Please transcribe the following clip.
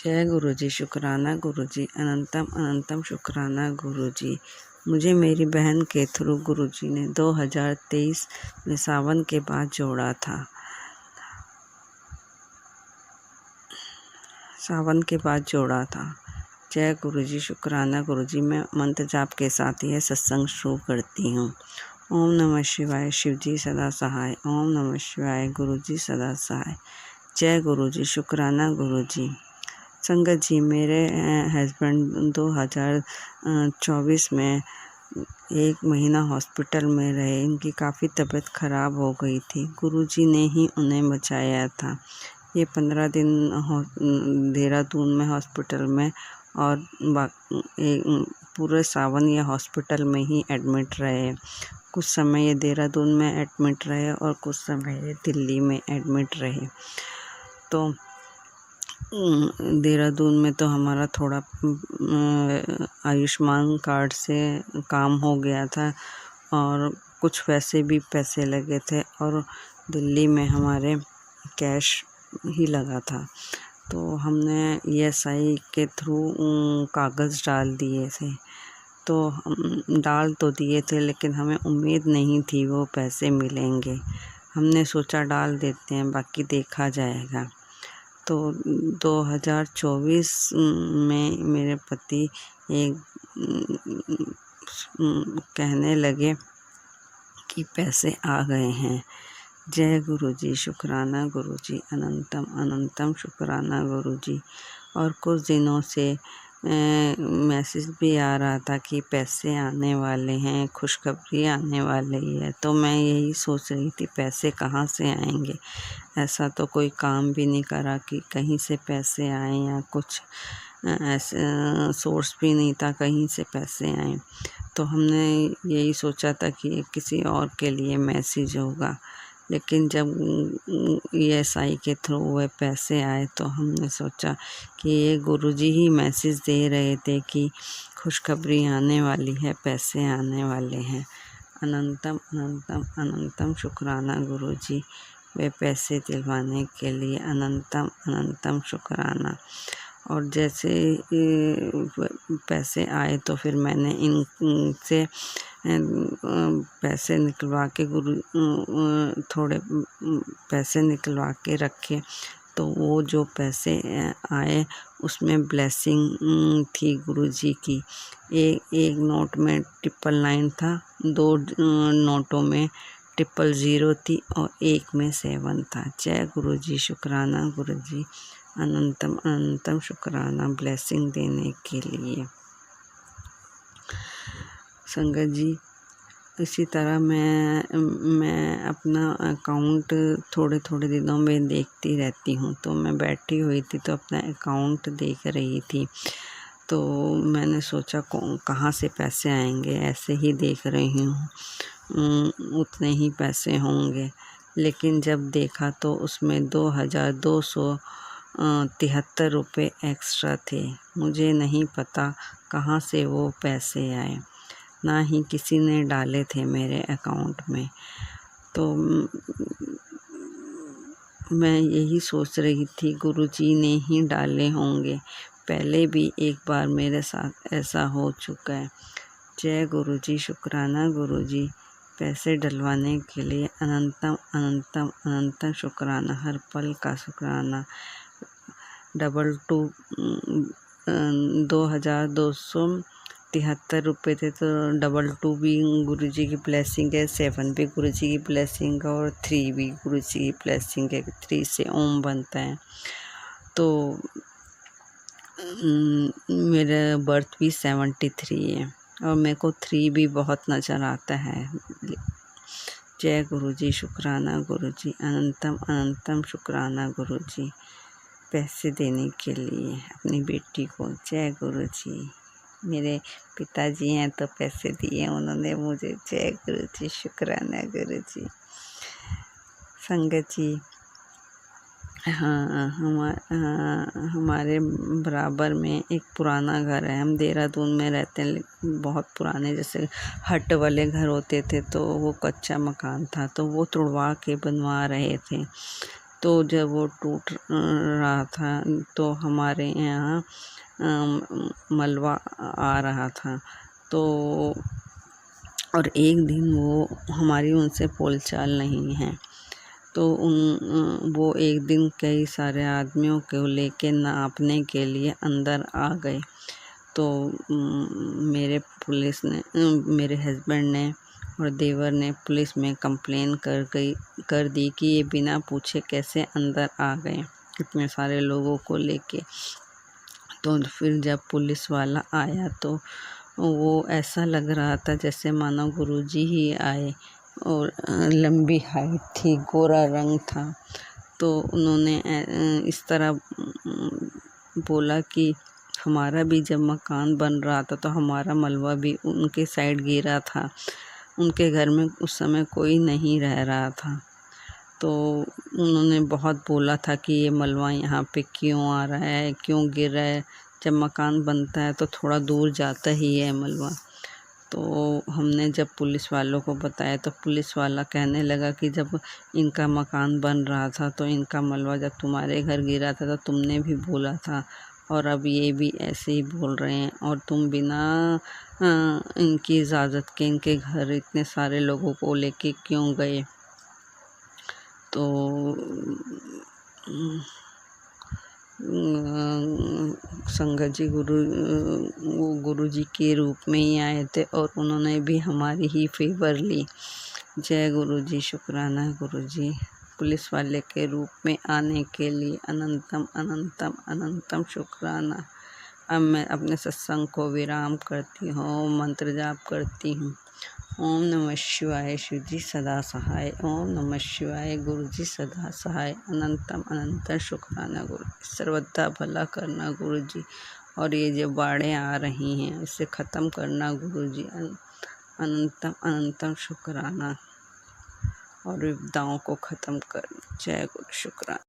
जय गुरुजी, शुक्राना गुरुजी, अनंतम अनंतम शुक्राना गुरुजी। मुझे मेरी बहन के थ्रू गुरुजी ने 2023 में सावन के बाद जोड़ा था। जय गुरुजी, शुक्राना गुरुजी। मैं मंत्र जाप के साथ यह सत्संग शुरू करती हूँ। ओम नमः शिवाय, शिवजी सदा सहाय। ओम नमः शिवाय, गुरुजी सदा सहाय। जय गुरुजी, शुक्राना गुरुजी। संगत जी, मेरे हस्बैंड 2024 में 1 महीना हॉस्पिटल में रहे। इनकी काफ़ी तबीयत ख़राब हो गई थी। गुरुजी ने ही उन्हें बचाया था। ये 15 दिन देहरादून में हॉस्पिटल में और पूरे सावन ये हॉस्पिटल में ही एडमिट रहे। कुछ समय ये देहरादून में एडमिट रहे और कुछ समय ये दिल्ली में एडमिट रहे। तो देहरादून में तो हमारा थोड़ा आयुष्मान कार्ड से काम हो गया था और कुछ वैसे भी पैसे लगे थे और दिल्ली में हमारे कैश ही लगा था। तो हमने ESI के थ्रू कागज़ डाल दिए थे। तो हम डाल तो दिए थे, लेकिन हमें उम्मीद नहीं थी वो पैसे मिलेंगे। हमने सोचा डाल देते हैं, बाकी देखा जाएगा। तो 2024 में मेरे पति कहने लगे कि पैसे आ गए हैं। जय गुरुजी, शुक्राना गुरुजी, अनंतम अनंतम शुक्राना गुरुजी। और कुछ दिनों से मैसेज भी आ रहा था कि पैसे आने वाले हैं, खुशखबरी आने वाली है। तो मैं यही सोच रही थी पैसे कहाँ से आएंगे। ऐसा तो कोई काम भी नहीं करा कि कहीं से पैसे आए, या कुछ ऐसे सोर्स भी नहीं था कहीं से पैसे आए। तो हमने यही सोचा था कि किसी और के लिए मैसेज होगा। लेकिन जब ESI के थ्रू वह पैसे आए तो हमने सोचा कि ये गुरुजी ही मैसेज दे रहे थे कि खुशखबरी आने वाली है, पैसे आने वाले हैं। अनंतम अनंतम अनंतम शुक्राना गुरुजी, वे पैसे दिलवाने के लिए अनंतम अनंतम शुक्राना। और जैसे पैसे आए तो फिर मैंने इनसे पैसे निकलवा के थोड़े पैसे निकलवा के रखे। तो वो जो पैसे आए उसमें ब्लेसिंग थी गुरुजी की। एक नोट में 999 था, 2 नोटों में 000 थी और एक में 7 था। जय गुरुजी, शुक्राना गुरुजी, अनंतम अनंतम शुक्राना ब्लेसिंग देने के लिए। संगत जी, इसी तरह मैं अपना अकाउंट थोड़े दिनों में देखती रहती हूँ। तो मैं बैठी हुई थी तो अपना अकाउंट देख रही थी। तो मैंने सोचा कहाँ से पैसे आएंगे, ऐसे ही देख रही हूँ, उतने ही पैसे होंगे। लेकिन जब देखा तो उसमें 2273 रुपये एक्स्ट्रा थे। मुझे नहीं पता कहाँ से वो पैसे आए, ना ही किसी ने डाले थे मेरे अकाउंट में। तो मैं यही सोच रही थी गुरुजी ने ही डाले होंगे। पहले भी एक बार मेरे साथ ऐसा हो चुका है। जय गुरुजी, शुक्राना गुरुजी, पैसे डलवाने के लिए अनंतम अनंतम अनंतम शुक्राना, हर पल का शुक्राना। 2273 रुपये थे तो 22 भी गुरुजी की ब्लेसिंग है, 7 भी गुरुजी की ब्लेसिंग है और 3 भी गुरुजी की ब्लेसिंग है। 3 से ओम बनता है। तो मेरा बर्थ भी 73 है और मेरे को 3 भी बहुत नज़र आता है। जय गुरुजी, शुक्राना गुरुजी, अनंतम अनंतम शुक्राना गुरुजी, पैसे देने के लिए अपनी बेटी को। जय गुरुजी, मेरे पिताजी हैं तो पैसे दिए उन्होंने मुझे। जय गुरुजी, शुक्राना गुरुजी। संगत जी, हाँ, हमारे बराबर में एक पुराना घर है। हम देहरादून में रहते हैं, बहुत पुराने जैसे हट वाले घर होते थे। तो वो कच्चा मकान था, तो वो तुड़वा के बनवा रहे थे। तो जब वो टूट रहा था तो हमारे यहाँ मलबा आ रहा था। तो और एक दिन हमारी उनसे बोलचाल नहीं है, तो वो एक दिन कई सारे आदमियों को लेके नापने के लिए अंदर आ गए। तो मेरे हस्बैंड ने और देवर ने पुलिस में कंप्लेन कर दी कि ये बिना पूछे कैसे अंदर आ गए इतने सारे लोगों को लेके। तो फिर जब पुलिस वाला आया तो वो ऐसा लग रहा था जैसे मानो गुरुजी ही आए, और लंबी हाइट थी, गोरा रंग था। तो उन्होंने इस तरह बोला कि हमारा भी जब मकान बन रहा था तो हमारा मलबा भी उनके साइड गिरा था, उनके घर में उस समय कोई नहीं रह रहा था। तो उन्होंने बहुत बोला था कि ये मलबा यहाँ पे क्यों आ रहा है, क्यों गिर रहा है, जब मकान बनता है तो थोड़ा दूर जाता ही है मलबा। तो हमने जब पुलिस वालों को बताया तो पुलिस वाला कहने लगा कि जब इनका मकान बन रहा था तो इनका मलबा जब तुम्हारे घर गिरा था तो तुमने भी बोला था, और अब ये भी ऐसे ही बोल रहे हैं, और तुम बिना इनकी इजाज़त के इनके घर इतने सारे लोगों को लेके क्यों गए। तो संगत जी गुरुजी के रूप में ही आए थे और उन्होंने भी हमारी ही फेवर ली। जय गुरुजी, शुक्राना गुरुजी, पुलिस वाले के रूप में आने के लिए अनंतम अनंतम अनंतम शुक्राना। अब मैं अपने सत्संग को विराम करती हूँ, मंत्र जाप करती हूँ। ओम नमः शिवाय, शिव जी सदा सहाय। ओम नमः शिवाय, गुरु जी सदा सहाय। अनंतम अनंत शुक्राना गुरु, सर्वदा भला करना गुरु जी, और ये जो बाढ़ें आ रही हैं इसे ख़त्म करना गुरु जी। अनंतम अनंतम शुक्राना, और विपदाओं को ख़त्म करना। जय गुरु, शुक्राना।